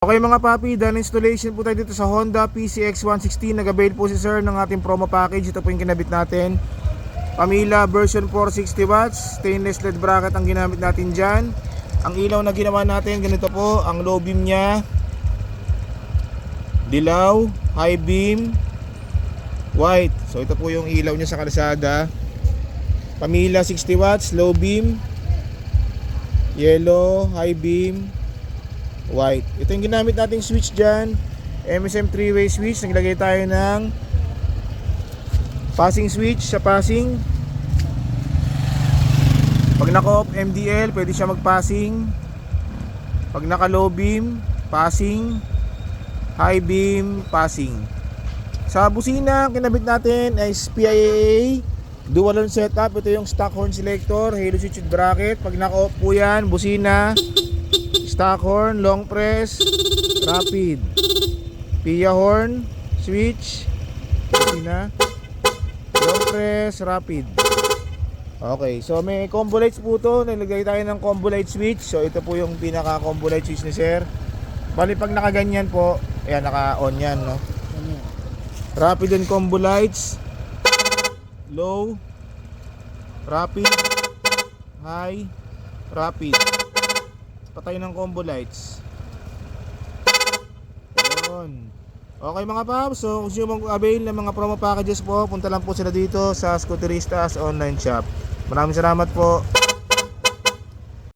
Okay mga papi, done installation po tayo dito sa Honda PCX 160. Nag-avail po si sir ng ating promo package. Ito po yung kinabit natin. Pamila version 460 watts, stainless LED bracket ang ginamit natin dyan. Ang ilaw na ginawa natin, ganito po. Ang low beam nya, dilaw, high beam, white. So ito po yung ilaw nya sa kalsada. Pamila 60 watts, low beam, yellow, high beam, white. Ito yung ginamit nating switch dyan, MSM 3-way switch. Naglagay tayo ng passing switch sa passing. Pag naka-off MDL, pwede siya mag-passing. Pag naka-low beam, passing. High beam, passing. Sa busina, kinabit natin ay PIAA dual horn setup. Ito yung stock horn selector, halo switch with bracket. Pag naka-off po yan, busina, stock horn, long press, rapid. PIA horn, switch, busina, long press, rapid. Okay, so may combo lights po to. Nilagay tayo ng combo light switch. So ito po yung pinaka combo light switch ni sir. Bali pag nakaganyan po, ayan, naka-on yan, no? Rapid and combo lights. Low, rapid, high, rapid. Patay ng combo lights. Ayun. Okay mga paps, so kung sino mag-avail ng mga promo packages po, punta lang po sila dito sa Scooteristas online shop. Maraming salamat po.